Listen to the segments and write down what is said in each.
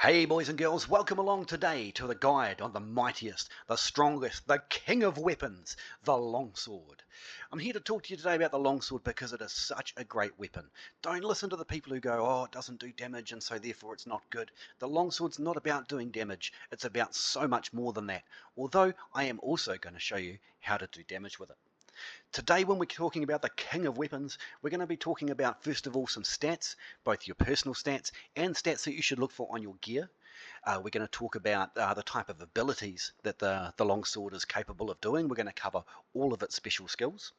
Hey boys and girls, welcome along today to the guide on the mightiest, the strongest, the king of weapons, the longsword. I'm here to talk to you today about the longsword because it is such a great weapon. Don't listen to the people who go, oh, it doesn't do damage and so therefore it's not good. The longsword's not about doing damage, it's about so much more than that. Although I am also going to show you how to do damage with it. Today, when we're talking about the king of weapons, we're going to be talking about, first of all, some stats, both your personal stats and stats that you should look for on your gear. We're going to talk about the type of abilities that the longsword is capable of doing. We're going to cover all of its special skills.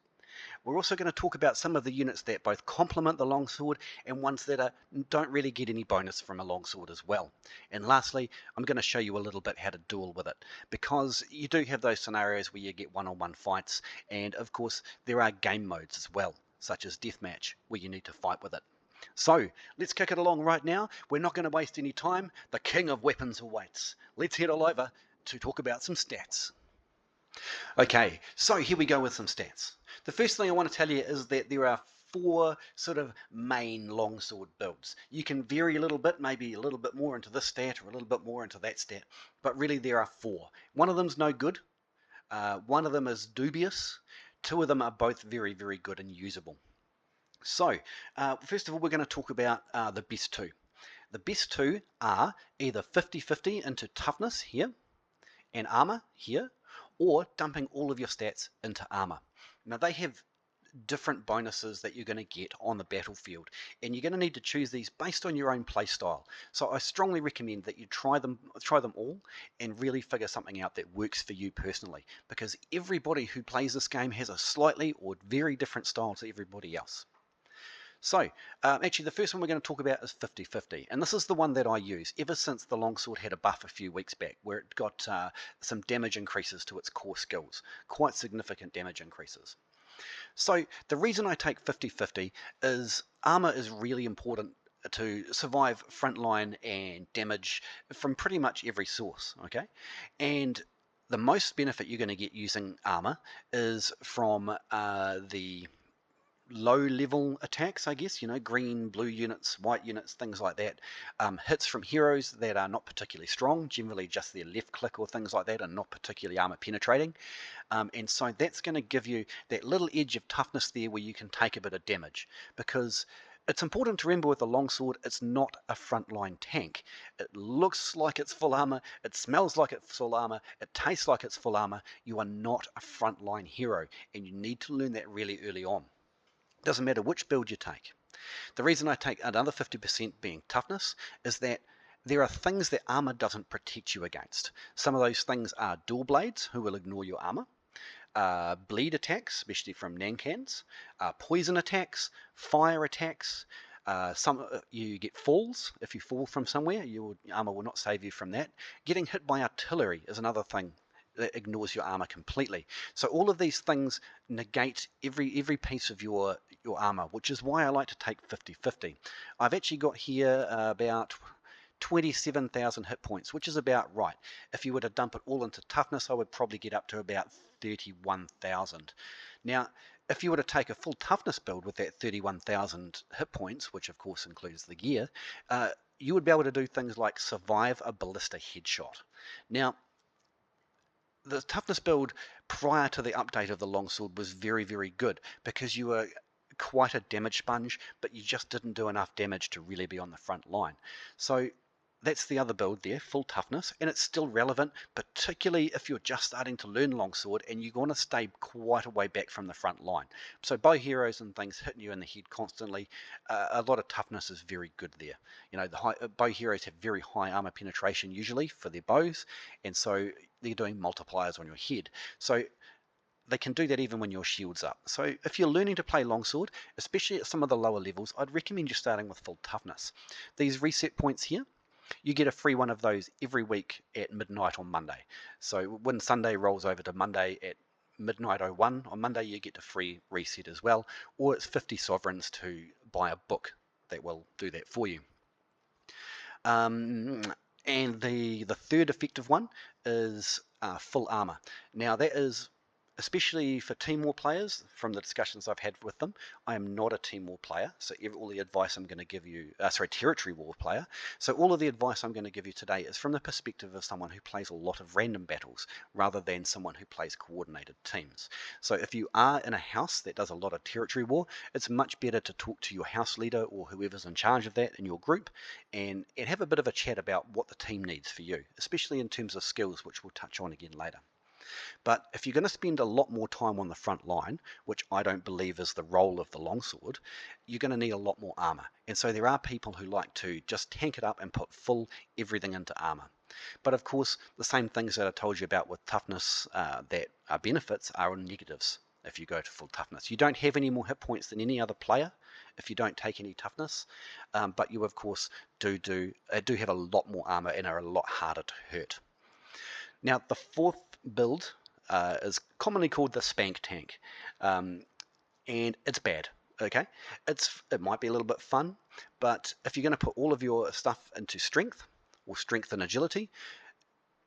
We're also going to talk about some of the units that both complement the longsword and ones that don't really get any bonus from a longsword as well. And lastly, I'm going to show you a little bit how to duel with it, because you do have those scenarios where you get one-on-one fights, and of course there are game modes as well, such as deathmatch, where you need to fight with it. So let's kick it along right now. We're not going to waste any time. The king of weapons awaits. Let's head all over to talk about some stats. Okay, so here we go with some stats. The first thing I want to tell you is that there are four sort of main longsword builds. You can vary a little bit, maybe a little bit more into this stat or a little bit more into that stat, but really there are four. One of them's no good, one of them is dubious, two of them are both very, very good and usable. So, first of all, we're going to talk about the best two. The best two are either 50-50 into toughness here and armor here, or dumping all of your stats into armor. Now they have different bonuses that you're going to get on the battlefield, and you're going to need to choose these based on your own play style. So I strongly recommend that you try them all and really figure something out that works for you personally, because everybody who plays this game has a slightly or very different style to everybody else. So, actually the first one we're going to talk about is 50-50, and this is the one that I use ever since the longsword had a buff a few weeks back, where it got some damage increases to its core skills, quite significant damage increases. So the reason I take 50-50 is armor is really important to survive frontline and damage from pretty much every source, okay? And the most benefit you're going to get using armor is from the low level attacks, I guess, green, blue units, white units, things like that. Hits from heroes that are not particularly strong, generally just their left click or things like that, and not particularly armor penetrating. And so that's going to give you that little edge of toughness there where you can take a bit of damage, because it's important to remember with the longsword, it's not a frontline tank. It looks like it's full armor, it smells like it's full armor, it tastes like it's full armor. You are not a frontline hero, and you need to learn that really early on. Doesn't matter which build you take. The reason I take another 50% being toughness is that there are things that armor doesn't protect you against. Some of those things are dual blades, who will ignore your armor, bleed attacks, especially from Nankans, poison attacks, fire attacks. You get falls. If you fall from somewhere, your armor will not save you from that. Getting hit by artillery is another thing that ignores your armor completely. So all of these things negate every piece of your armor, which is why I like to take 50-50. I've actually got here about 27,000 hit points, which is about right. If you were to dump it all into toughness, I would probably get up to about 31,000. Now, if you were to take a full toughness build with that 31,000 hit points, which of course includes the gear, you would be able to do things like survive a ballista headshot. Now, the toughness build prior to the update of the longsword was very, very good, because you were quite a damage sponge, but you just didn't do enough damage to really be on the front line. So that's the other build there, full toughness, and it's still relevant, particularly if you're just starting to learn longsword and you're going to stay quite a way back from the front line. So bow heroes and things hitting you in the head constantly, a lot of toughness is very good there. The bow heroes have very high armor penetration usually for their bows, and so they're doing multipliers on your head. So they can do that even when your shield's up. So if you're learning to play longsword, especially at some of the lower levels, I'd recommend you starting with full toughness. These reset points here, you get a free one of those every week at midnight on Monday. So when Sunday rolls over to Monday at midnight 01 on Monday, you get a free reset as well, or it's 50 sovereigns to buy a book that will do that for you. And the third effective one is full armor. Now that is especially for team war players, from the discussions I've had with them, I am not a team war player. So all the advice I'm going to give you, territory war player. So all of the advice I'm going to give you today is from the perspective of someone who plays a lot of random battles rather than someone who plays coordinated teams. So if you are in a house that does a lot of territory war, it's much better to talk to your house leader or whoever's in charge of that in your group and have a bit of a chat about what the team needs for you, especially in terms of skills, which we'll touch on again later. But if you're going to spend a lot more time on the front line, which I don't believe is the role of the longsword, you're going to need a lot more armor. And so there are people who like to just tank it up and put full everything into armor. But of course, the same things that I told you about with toughness that are benefits are negatives if you go to full toughness. You don't have any more hit points than any other player if you don't take any toughness, but you of course do have a lot more armor and are a lot harder to hurt. Now, the fourth build is commonly called the spank tank, and it's bad. Okay, it might be a little bit fun, but if you're going to put all of your stuff into strength or strength and agility,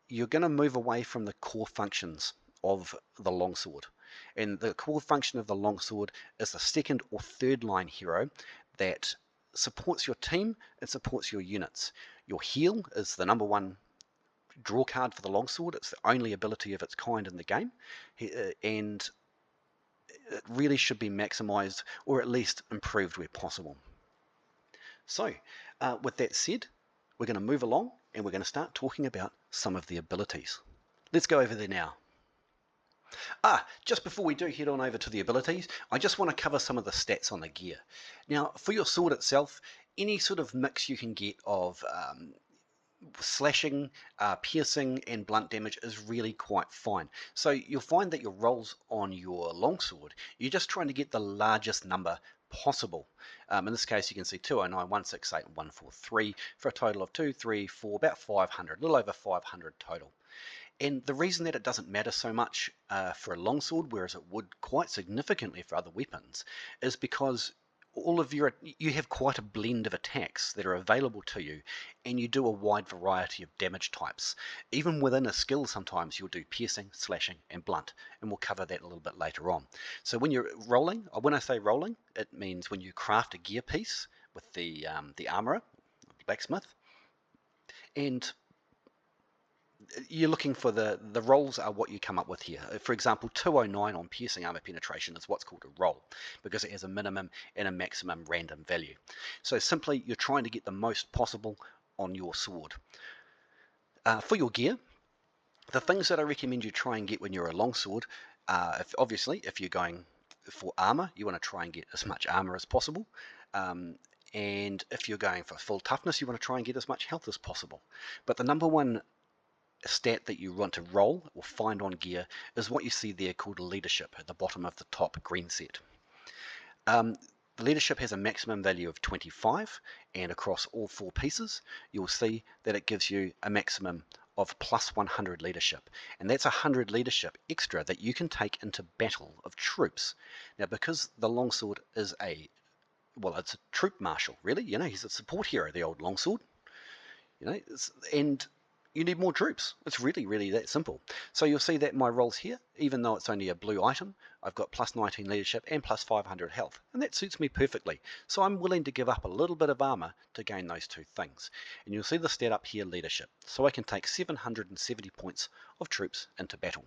you're going to move away from the core functions of the longsword. And the core function of the longsword is the second or third line hero that supports your team and supports your units. Your heal is the number one draw card for the longsword. It's the only ability of its kind in the game, and it really should be maximized or at least improved where possible. So, with that said, we're going to move along and we're going to start talking about some of the abilities. Let's go over there now. Just before we do head on over to the abilities, I just want to cover some of the stats on the gear. Now, for your sword itself, any sort of mix you can get of slashing, piercing, and blunt damage is really quite fine. So you'll find that your rolls on your longsword, you're just trying to get the largest number possible. In this case, you can see 209, 168, and 143 for a total of 2, 3, 4, about 500, a little over 500 total. And the reason that it doesn't matter so much for a longsword, whereas it would quite significantly for other weapons, is because you have quite a blend of attacks that are available to you, and you do a wide variety of damage types. Even within a skill, sometimes you'll do piercing, slashing, and blunt, and we'll cover that a little bit later on. So when you're rolling, or when I say rolling, it means when you craft a gear piece with the armorer, blacksmith, and you're looking for the rolls are what you come up with here. For example, 209 on piercing armor penetration is what's called a roll because it has a minimum and a maximum random value. So simply you're trying to get the most possible on your sword. For your gear, the things that I recommend you try and get when you're a longsword, obviously if you're going for armor, you want to try and get as much armor as possible. And if you're going for full toughness, you want to try and get as much health as possible. But the number one stat that you want to roll or find on gear is what you see there called leadership at the bottom of the top green set. The leadership has a maximum value of 25, and across all four pieces you'll see that it gives you a maximum of plus 100 leadership, and that's 100 leadership extra that you can take into battle of troops. Now, because the longsword is it's a troop marshal, really, he's a support hero, the old longsword, and you need more troops. It's really, really that simple. So you'll see that my rolls here, even though it's only a blue item, I've got plus 19 leadership and plus 500 health, and that suits me perfectly. So I'm willing to give up a little bit of armor to gain those two things. And you'll see the stat up here, leadership. So I can take 770 points of troops into battle.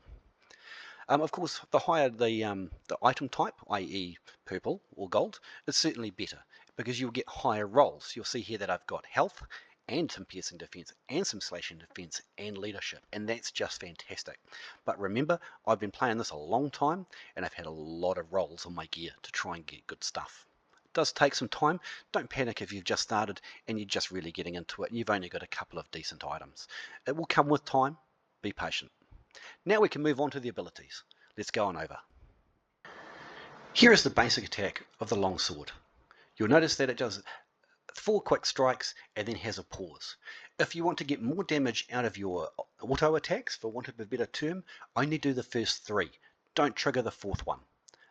Of course, the higher the item type, i.e. purple or gold, is certainly better because you'll get higher rolls. You'll see here that I've got health and some piercing defense and some slashing defense and leadership, and that's just fantastic. But remember, I've been playing this a long time and I've had a lot of rolls on my gear to try and get good stuff. It does take some time. Don't panic if you've just started and you're just really getting into it and you've only got a couple of decent items. It will come with time. Be patient. Now we can move on to the abilities. Let's go on over. Here is the basic attack of the longsword. You'll notice that it does 4 quick strikes and then has a pause. If you want to get more damage out of your auto attacks, for want of a better term, only do the first 3. Don't trigger the 4th one.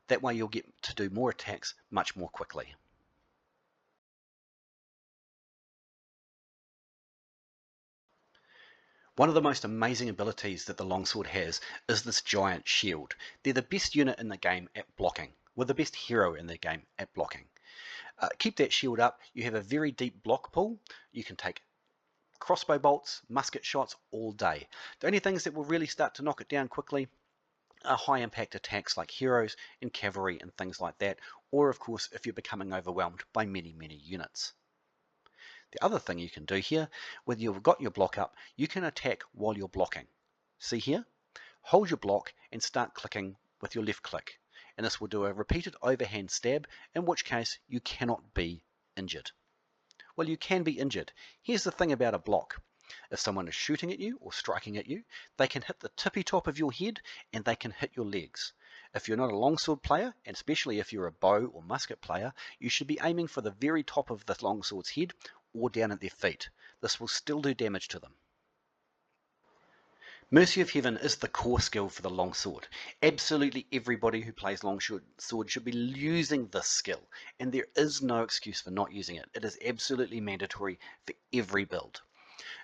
That way you'll get to do more attacks much more quickly. One of the most amazing abilities that the Longsword has is this giant shield. They're the best unit in the game at blocking. We're the best hero in the game at blocking. Keep that shield up. You have a very deep block pool. You can take crossbow bolts, musket shots all day. The only things that will really start to knock it down quickly are high impact attacks like heroes and cavalry and things like that, or of course if you're becoming overwhelmed by many units. The other thing you can do here, when you've got your block up, you can attack while you're blocking. See here? Hold your block and start clicking with your left click, and this will do a repeated overhand stab, in which case you cannot be injured. Well, you can be injured. Here's the thing about a block. If someone is shooting at you or striking at you, they can hit the tippy top of your head and they can hit your legs. If you're not a longsword player, and especially if you're a bow or musket player, you should be aiming for the very top of the longsword's head or down at their feet. This will still do damage to them. Mercy of Heaven is the core skill for the longsword. Absolutely everybody who plays longsword should be using this skill, and there is no excuse for not using it. It is absolutely mandatory for every build.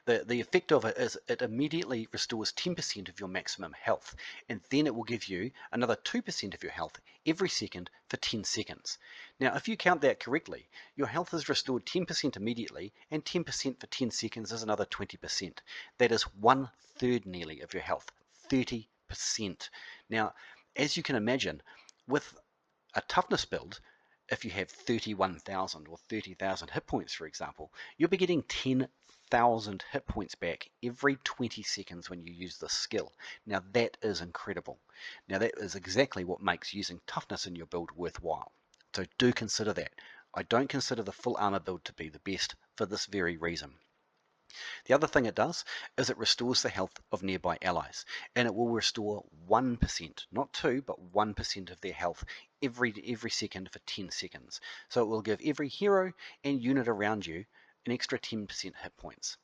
The effect of it is it immediately restores 10% of your maximum health, and then it will give you another 2% of your health every second for 10 seconds. Now, if you count that correctly, your health is restored 10% immediately, and 10% for 10 seconds is another 20%. That is 1/3 nearly of your health, 30%. Now, as you can imagine, with a toughness build, if you have 31,000 or 30,000 hit points, for example, you'll be getting 10,000 hit points back every 20 seconds when you use this skill. Now that is incredible. Now that is exactly what makes using toughness in your build worthwhile. So do consider that. I don't consider the full armor build to be the best for this very reason. The other thing it does is it restores the health of nearby allies, and it will restore 1%, not 2, but 1% of their health every second for 10 seconds. So it will give every hero and unit around you an extra 10% hit points.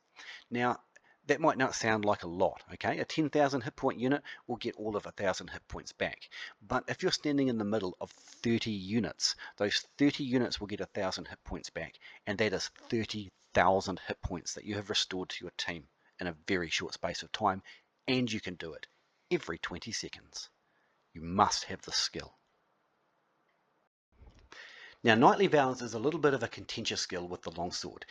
Now, that might not sound like a lot, okay? A 10,000 hit point unit will get all of 1,000 hit points back. But if you're standing in the middle of 30 units, those 30 units will get 1,000 hit points back, and that is 30,000 hit points that you have restored to your team in a very short space of time, and you can do it every 20 seconds. You must have this skill. Now, Knightly Vows is a little bit of a contentious skill with the longsword.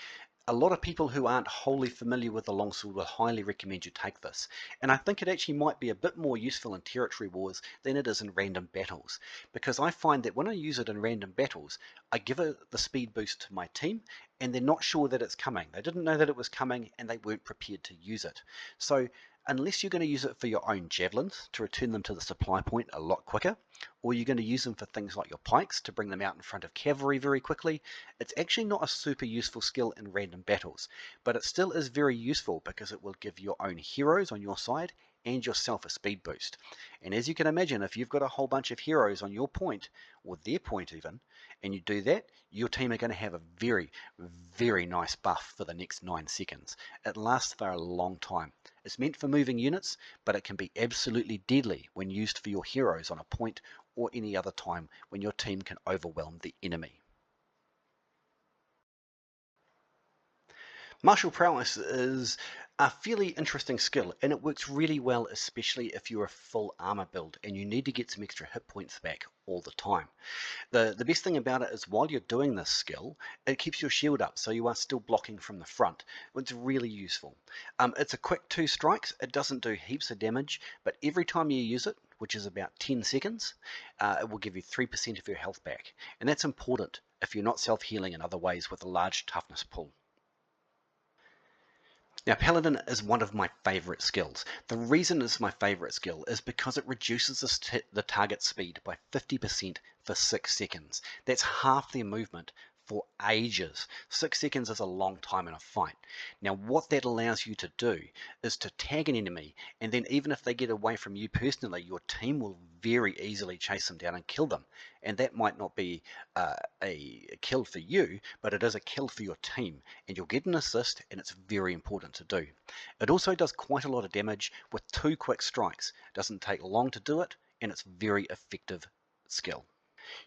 A lot of people who aren't wholly familiar with the longsword will highly recommend you take this, and I think it actually might be a bit more useful in territory wars than it is in random battles, because I find that when I use it in random battles, I give it the speed boost to my team, and they're not sure that it's coming. They didn't know that it was coming, and they weren't prepared to use it. So unless you're going to use it for your own javelins to return them to the supply point a lot quicker, or you're going to use them for things like your pikes to bring them out in front of cavalry very quickly, it's actually not a super useful skill in random battles, but it still is very useful because it will give your own heroes on your side and yourself a speed boost. And as you can imagine, if you've got a whole bunch of heroes on your point, or their point even, and you do that, your team are going to have a very nice buff for the next 9 seconds. It lasts for a long time. It's meant for moving units, but it can be absolutely deadly when used for your heroes on a point or any other time when your team can overwhelm the enemy. Martial prowess is a fairly interesting skill, and it works really well, especially if you're a full armor build and you need to get some extra hit points back all the time. The best thing about it is while you're doing this skill, it keeps your shield up, so you are still blocking from the front. It's really useful. It's a quick 2 strikes. It doesn't do heaps of damage, but every time you use it, which is about 10 seconds, it will give you 3% of your health back. And that's important if you're not self-healing in other ways with a large toughness pool. Now, Paladin is one of my favorite skills. The reason it's my favorite skill is because it reduces the target speed by 50% for 6 seconds. That's half their movement for ages. 6 seconds is a long time in a fight. Now, what that allows you to do is to tag an enemy, and then even if they get away from you personally, your team will very easily chase them down and kill them. And that might not be a kill for you, but it is a kill for your team, and you'll get an assist, and it's very important to do. It also does quite a lot of damage with 2 quick strikes. It doesn't take long to do it, and it's very effective skill.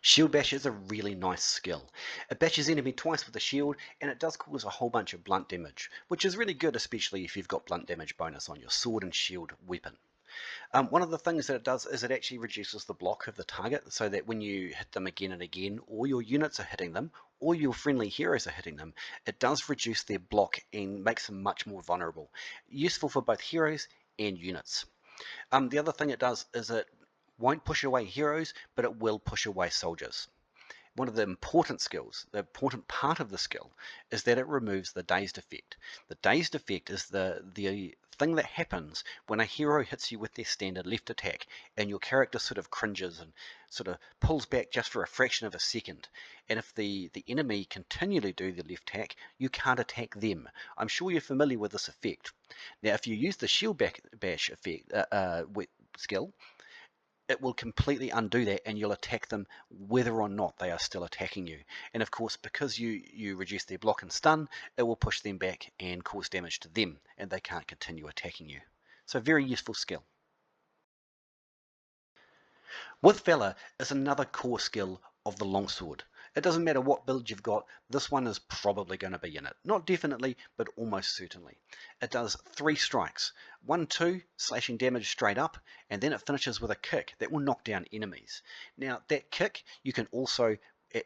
Shield Bash is a really nice skill. It bashes enemy twice with a shield, and it does cause a whole bunch of blunt damage, which is really good, especially if you've got blunt damage bonus on your sword and shield weapon. One of the things that it does is it actually reduces the block of the target, so that when you hit them again and again, or your units are hitting them, or your friendly heroes are hitting them, it does reduce their block and makes them much more vulnerable. Useful for both heroes and units. The other thing it does is it won't push away heroes, but it will push away soldiers. One of the important skills, the important part of the skill, is that it removes the dazed effect. The dazed effect is the thing that happens when a hero hits you with their standard left attack and your character sort of cringes and sort of pulls back just for a fraction of a second. And if the enemy continually do the left attack, you can't attack them. I'm sure you're familiar with this effect. Now, if you use the shield bash effect skill, it will completely undo that, and you'll attack them whether or not they are still attacking you. And of course, because you reduce their block and stun, it will push them back and cause damage to them, and they can't continue attacking you. So very useful skill. With Valor is another core skill of the Longsword. It doesn't matter what build you've got, this one is probably going to be in it. Not definitely, but almost certainly. It does 3 strikes, 1-2, slashing damage straight up, and then it finishes with a kick that will knock down enemies. Now, that kick, you can also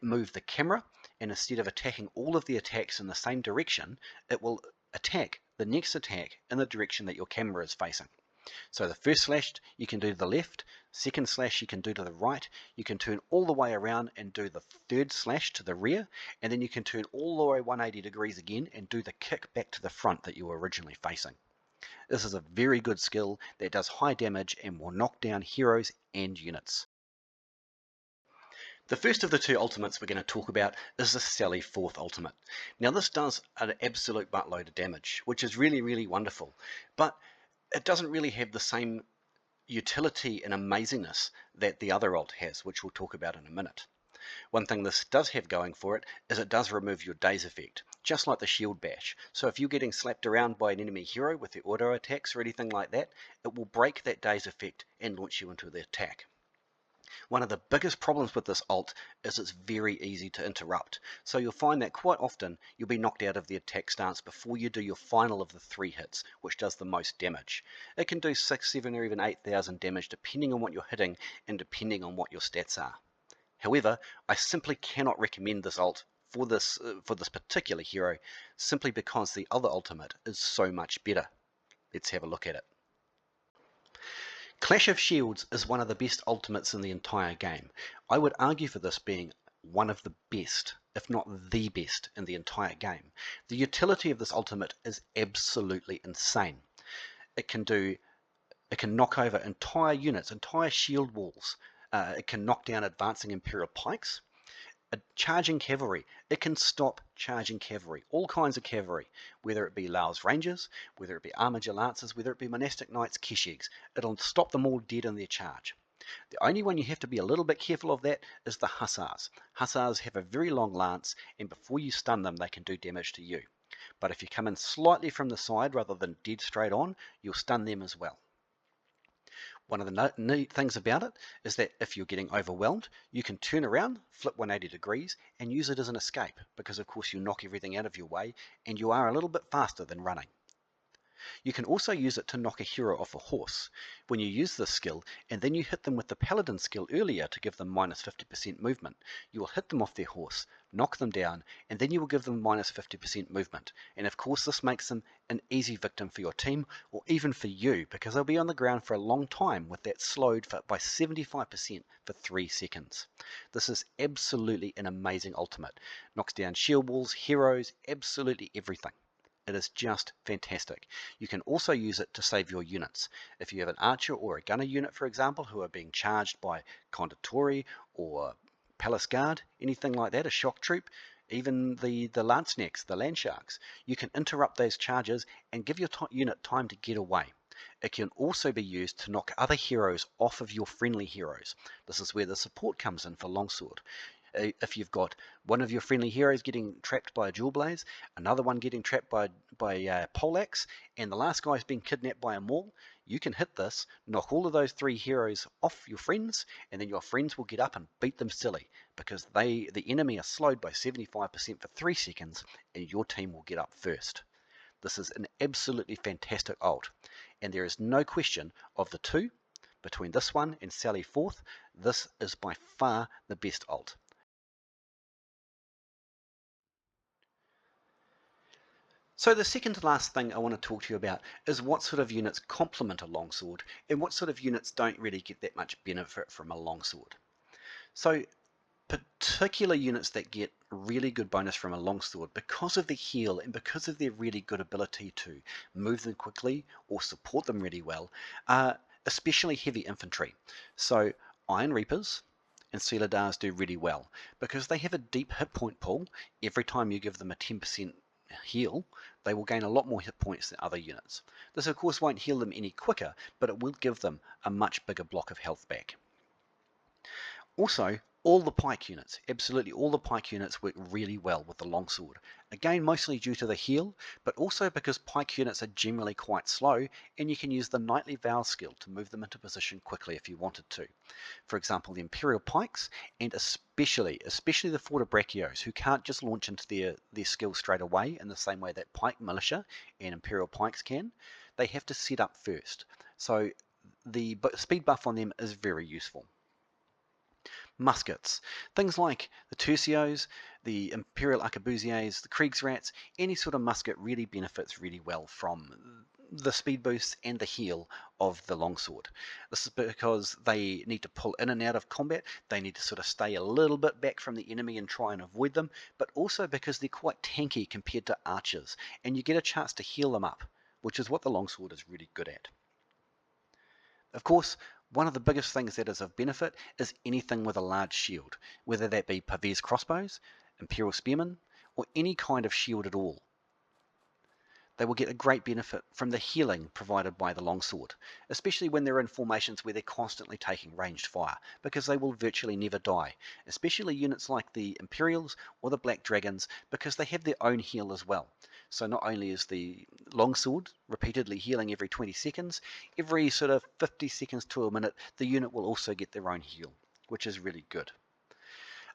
move the camera, and instead of attacking all of the attacks in the same direction, it will attack the next attack in the direction that your camera is facing. So the first slash you can do to the left, second slash you can do to the right, you can turn all the way around and do the third slash to the rear, and then you can turn all the way 180 degrees again and do the kick back to the front that you were originally facing. This is a very good skill that does high damage and will knock down heroes and units. The first of the 2 ultimates we're going to talk about is the Sally 4th ultimate. Now this does an absolute buttload of damage, which is really, really wonderful, but it doesn't really have the same utility and amazingness that the other ult has, which we'll talk about in a minute. One thing this does have going for it is it does remove your daze effect, just like the shield bash. So if you're getting slapped around by an enemy hero with their auto attacks or anything like that, it will break that daze effect and launch you into the attack. One of the biggest problems with this ult is it's very easy to interrupt. So you'll find that quite often you'll be knocked out of the attack stance before you do your final of the 3 hits, which does the most damage. It can do 6, 7 or even 8,000 damage depending on what you're hitting and depending on what your stats are. However, I simply cannot recommend this ult for this particular hero simply because the other ultimate is so much better. Let's have a look at it. Clash of Shields is one of the best ultimates in the entire game. I would argue for this being one of the best, if not the best, in the entire game. The utility of this ultimate is absolutely insane. It can knock over entire units, entire shield walls. It can knock down advancing Imperial pikes. Charging cavalry, it can stop charging cavalry, all kinds of cavalry, whether it be Lao's Rangers, whether it be Armiger Lancers, whether it be Monastic Knights, Keshegs, it'll stop them all dead in their charge. The only one you have to be a little bit careful of that is the Hussars. Hussars have a very long lance, and before you stun them, they can do damage to you. But if you come in slightly from the side rather than dead straight on, you'll stun them as well. One of the neat things about it is that if you're getting overwhelmed, you can turn around, flip 180 degrees, and use it as an escape, because of course you knock everything out of your way, and you are a little bit faster than running. You can also use it to knock a hero off a horse. When you use this skill, and then you hit them with the Paladin skill earlier to give them minus 50% movement, you will hit them off their horse, knock them down, and then you will give them minus 50% movement. And of course this makes them an easy victim for your team, or even for you, because they'll be on the ground for a long time with that slowed by 75% for 3 seconds. This is absolutely an amazing ultimate. Knocks down shield walls, heroes, absolutely everything. It is just fantastic. You can also use it to save your units. If you have an archer or a gunner unit, for example, who are being charged by Conqueror or Palace Guard, anything like that, a shock troop, even the Lancenecks, the Landsharks, you can interrupt those charges and give your unit time to get away. It can also be used to knock other heroes off of your friendly heroes. This is where the support comes in for Longsword. if you've got one of your friendly heroes getting trapped by a Dual Blaze, another one getting trapped by Poleaxe, and the last guy's been kidnapped by a Maul, you can hit this, knock all of those 3 heroes off your friends, and then your friends will get up and beat them silly, because the enemy are slowed by 75% for 3 seconds, and your team will get up first. This is an absolutely fantastic ult, and there is no question of the two, between this one and Sally Forth, this is by far the best ult. So the second to last thing I want to talk to you about is what sort of units complement a longsword and what sort of units don't really get that much benefit from a longsword. So particular units that get really good bonus from a longsword because of the heal and because of their really good ability to move them quickly or support them really well are especially heavy infantry. So Iron Reapers and Sealer Dars do really well because they have a deep hit point pool. Every time you give them a 10% heal, they will gain a lot more hit points than other units. This of course won't heal them any quicker, but it will give them a much bigger block of health back. Also, all the pike units, absolutely all the pike units work really well with the longsword. Again, mostly due to the heal, but also because pike units are generally quite slow, and you can use the Knightly Vow skill to move them into position quickly if you wanted to. For example, the Imperial Pikes, and especially the Fortebrachios, who can't just launch into their skill straight away in the same way that Pike Militia and Imperial Pikes can. They have to set up first. So the speed buff on them is very useful. Muskets. Things like the Tercios, the Imperial Arquebusiers, the Kriegsrats, any sort of musket really benefits really well from the speed boost and the heal of the longsword. This is because they need to pull in and out of combat, they need to sort of stay a little bit back from the enemy and try and avoid them, but also because they're quite tanky compared to archers, and you get a chance to heal them up, which is what the longsword is really good at. Of course, one of the biggest things that is of benefit is anything with a large shield, whether that be Pavese crossbows, Imperial spearmen, or any kind of shield at all. They will get a great benefit from the healing provided by the longsword, especially when they're in formations where they're constantly taking ranged fire, because they will virtually never die, especially units like the Imperials or the Black Dragons, because they have their own heal as well. So not only is the longsword repeatedly healing every 20 seconds, every sort of 50 seconds to a minute, the unit will also get their own heal, which is really good.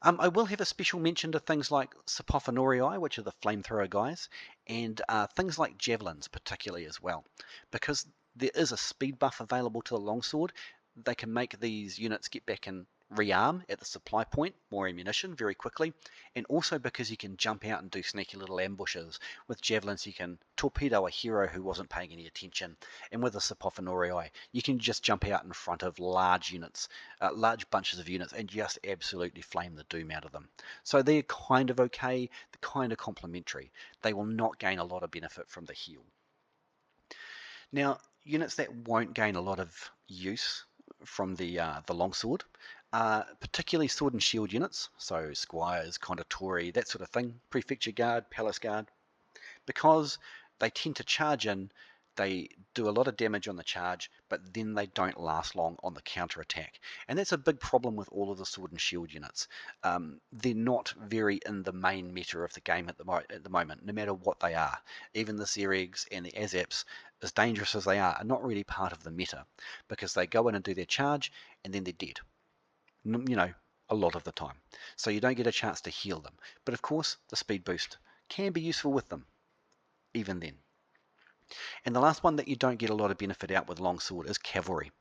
I will have a special mention to things like Sapophonorii, which are the flamethrower guys, and things like javelins particularly as well. Because there is a speed buff available to the longsword, they can make these units get back and rearm at the supply point, more ammunition very quickly, and also because you can jump out and do sneaky little ambushes. With javelins you can torpedo a hero who wasn't paying any attention, and with the Sapophonorii you can just jump out in front of large units, large bunches of units, and just absolutely flame the doom out of them. So they're kind of okay, they're kind of complementary. They will not gain a lot of benefit from the heal. Now, units that won't gain a lot of use from the longsword, particularly sword and shield units, so squires, conditori, that sort of thing, prefecture guard, palace guard, because they tend to charge in, they do a lot of damage on the charge, but then they don't last long on the counter attack. And that's a big problem with all of the sword and shield units. They're not very in the main meta of the game at the moment, no matter what they are. Even the Zeregs and the Azaps, as dangerous as they are not really part of the meta, because they go in and do their charge, and then they're dead. You know, a lot of the time. So you don't get a chance to heal them. But of course, the speed boost can be useful with them, even then. And the last one that you don't get a lot of benefit out with longsword is cavalry.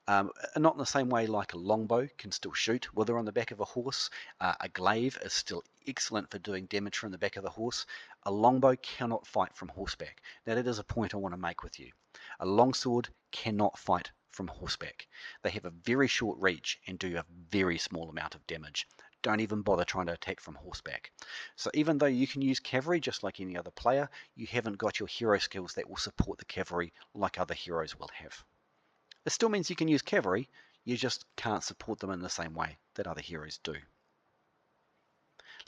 Not in the same way like a longbow can still shoot, whether on the back of a horse. A glaive is still excellent for doing damage from the back of the horse. A longbow cannot fight from horseback. Now that is a point I want to make with you. A longsword cannot fight from horseback. They have a very short reach and do a very small amount of damage. Don't even bother trying to attack from horseback. So even though you can use cavalry just like any other player, you haven't got your hero skills that will support the cavalry like other heroes will have. It still means you can use cavalry, you just can't support them in the same way that other heroes do.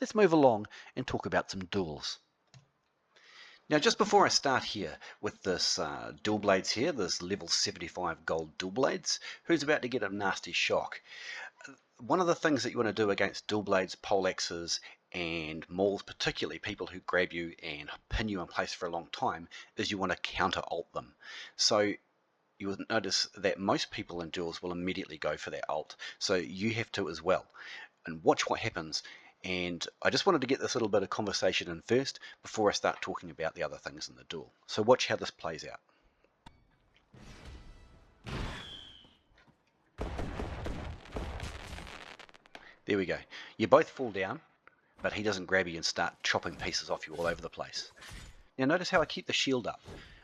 Let's move along and talk about some duels. Now just before I start here with this dual blades here, this level 75 gold dual blades, who's about to get a nasty shock. one of the things that you want to do against dual blades, poleaxes, and mauls, particularly people who grab you and pin you in place for a long time, is you want to counter alt them. So you will notice that most people in duels will immediately go for that alt. So you have to as well. And watch what happens. And I just wanted to get this little bit of conversation in first before I start talking about the other things in the duel. So watch how this plays out. There we go. You both fall down, but he doesn't grab you and start chopping pieces off you all over the place. Now notice how I keep the shield up.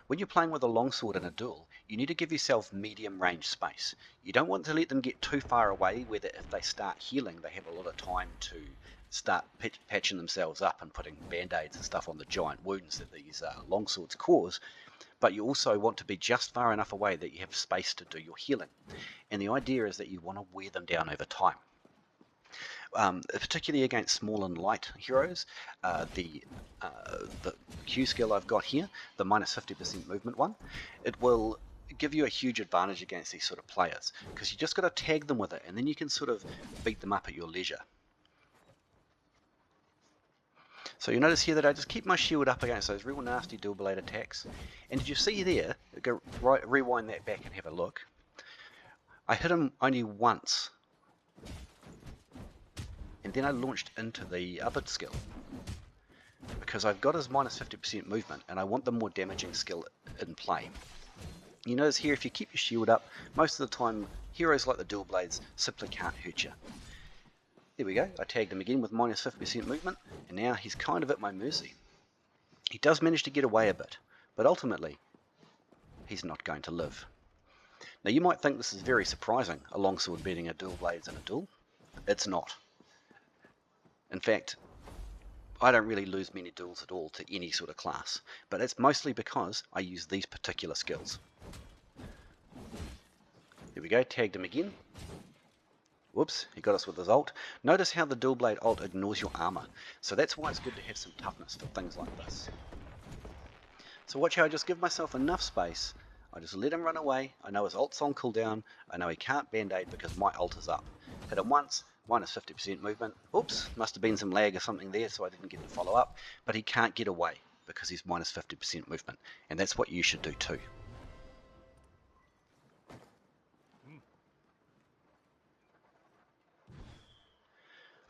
When you're playing with a longsword in a duel, you need to give yourself medium range space. You don't want to let them get too far away where if they start healing, they have a lot of time to start patching themselves up and putting band-aids and stuff on the giant wounds that these longswords cause. But you also want to be just far enough away that you have space to do your healing. And the idea is that you want to wear them down over time. Particularly against small and light heroes, the Q skill I've got here, the minus 50% movement one, it will give you a huge advantage against these sort of players, because you just got to tag them with it, and then you can sort of beat them up at your leisure. So you notice here that I just keep my shield up against those real nasty dual blade attacks. And did you see there, go rewind that back and have a look, I hit him only once, and then I launched into the other skill, because I've got his minus 50% movement and I want the more damaging skill in play. You notice here, if you keep your shield up, most of the time heroes like the dual blades simply can't hurt you. There we go, I tagged him again with minus 50% movement, and now he's kind of at my mercy. He does manage to get away a bit, but ultimately he's not going to live. Now you might think this is very surprising, a longsword beating a dual blades in a duel. It's not. In fact, I don't really lose many duels at all to any sort of class, but it's mostly because I use these particular skills. There we go, tagged him again. Whoops, he got us with his ult. Notice how the dual blade ult ignores your armor, so that's why it's good to have some toughness for things like this. So watch how I just give myself enough space. I just let him run away. I know his ult's on cooldown. I know he can't band-aid because my ult is up. Hit him once, minus 50% movement. Oops, must have been some lag or something there, so I didn't get to follow up. But he can't get away because he's minus 50% movement. And that's what you should do too.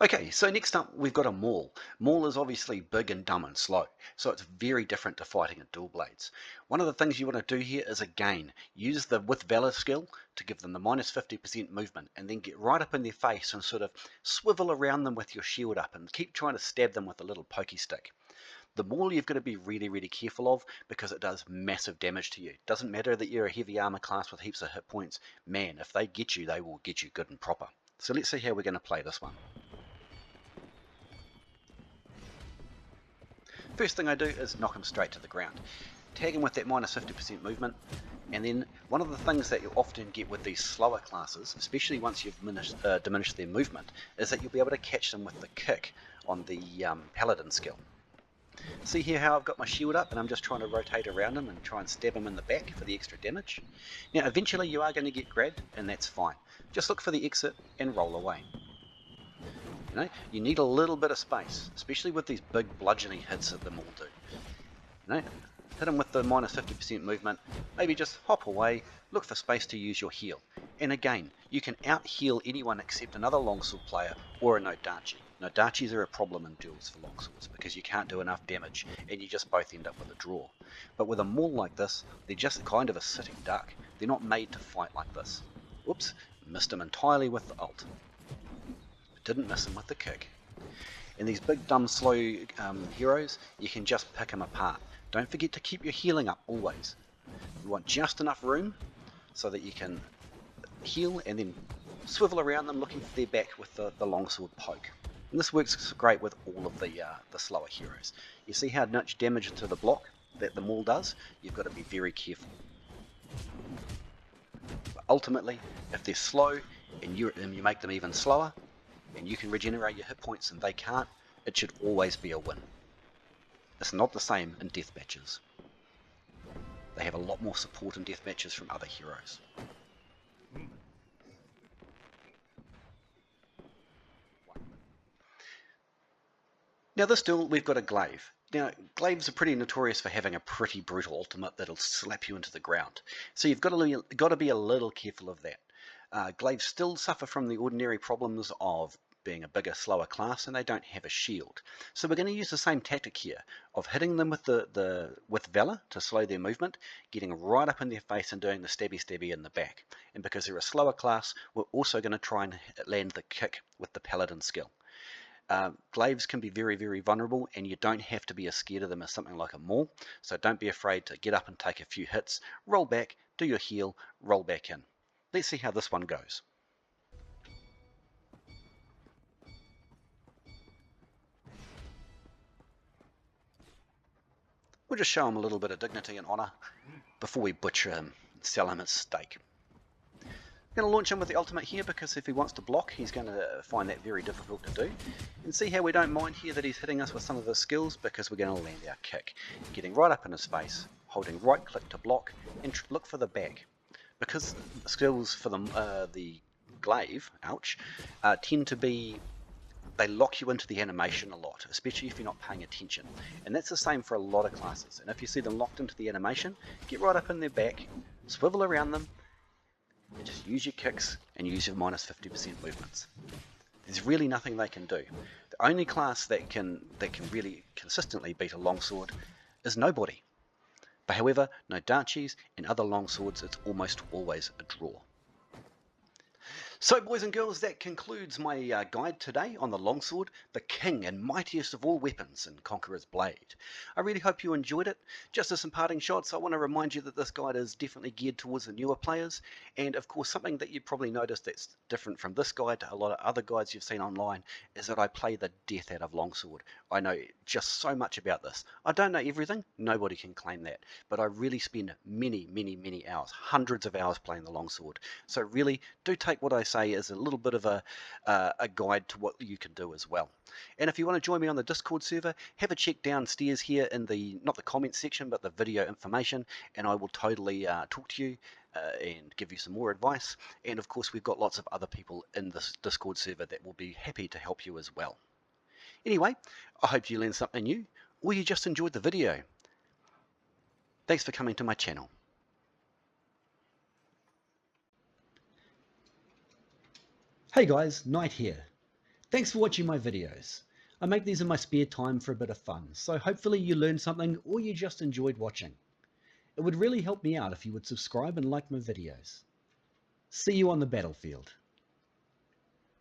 Okay, so next up we've got a maul. Maul is obviously big and dumb and slow, so it's very different to fighting at dual blades. One of the things you want to do here is, again, use the with Valor skill to give them the minus 50% movement, and then get right up in their face and sort of swivel around them with your shield up and keep trying to stab them with a little pokey stick. The maul you've got to be really, really careful of, because it does massive damage to you. Doesn't matter that you're a heavy armor class with heaps of hit points. Man, if they get you, they will get you good and proper. So let's see how we're going to play this one. First thing I do is knock him straight to the ground. Tag him with that minus 50% movement, and then one of the things that you often get with these slower classes, especially once you've diminished their movement, is that you'll be able to catch them with the kick on the Paladin skill. See here how I've got my shield up and I'm just trying to rotate around him and try and stab him in the back for the extra damage. Now eventually you are going to get grabbed, and that's fine. Just look for the exit and roll away. You know, you need a little bit of space, especially with these big bludgeoning hits that the maul do. You know, hit them with the minus 50% movement, maybe just hop away, look for space to use your heal. And again, you can out-heal anyone except another longsword player or a Nodachi. Nodachis are a problem in duels for longswords because you can't do enough damage and you just both end up with a draw. But with a maul like this, they're just kind of a sitting duck. They're not made to fight like this. Whoops, missed him entirely with the ult. Didn't miss him with the kick. In these big dumb slow heroes, you can just pick them apart. Don't forget to keep your healing up always. You want just enough room so that you can heal and then swivel around them looking for their back with the longsword poke. And this works great with all of the slower heroes. You see how much damage to the block that the maul does? You've got to be very careful. But ultimately, if they're slow and you make them even slower, and you can regenerate your hit points and they can't, it should always be a win. It's not the same in death matches. They have a lot more support in death matches from other heroes. Now this duel, we've got a Glaive. Now, Glaives are pretty notorious for having a pretty brutal ultimate that'll slap you into the ground. So you've got to be a little careful of that. Glaives still suffer from the ordinary problems of being a bigger, slower class, and they don't have a shield. So we're going to use the same tactic here of hitting them with with Valor to slow their movement, getting right up in their face and doing the stabby in the back. And because they're a slower class, we're also going to try and land the kick with the Paladin skill. Glaives can be very vulnerable, and you don't have to be as scared of them as something like a Maul, so don't be afraid to get up and take a few hits, roll back, do your heal, roll back in. Let's see how this one goes. We'll just show him a little bit of dignity and honour before we butcher him and sell him his steak. I'm going to launch him with the ultimate here because if he wants to block, he's going to find that very difficult to do. And see how we don't mind here that he's hitting us with some of his skills, because we're going to land our kick. Getting right up in his face, holding right click to block, and look for the back. Because the skills for the Glaive, ouch, tend to be, they lock you into the animation a lot, especially if you're not paying attention. And that's the same for a lot of classes. And if you see them locked into the animation, get right up in their back, swivel around them, and just use your kicks and use your minus 50% movements. There's really nothing they can do. The only class that can really consistently beat a longsword is nobody. But however, no Darchies and other longswords, it's almost always a draw. So boys and girls, that concludes my guide today on the longsword, the king and mightiest of all weapons in Conqueror's Blade. I really hope you enjoyed it. Just as some parting shots, I want to remind you that this guide is definitely geared towards the newer players, and of course something that you probably noticed that's different from this guide to a lot of other guides you've seen online is that I play the death out of longsword. I know just so much about this. I don't know everything, nobody can claim that, but I really spend many hours, hundreds of hours playing the longsword. So really do take what I say as a little bit of a guide to what you can do as well. And if you want to join me on the Discord server, have a check downstairs here in the, not the comments section, but the video information, and I will totally talk to you and give you some more advice. And of course, we've got lots of other people in this Discord server that will be happy to help you as well. Anyway, I hope you learned something new, or you just enjoyed the video. Thanks for coming to my channel. Hey guys, Knight here. Thanks for watching my videos. I make these in my spare time for a bit of fun, so hopefully you learned something or you just enjoyed watching. It would really help me out if you would subscribe and like my videos. See you on the battlefield.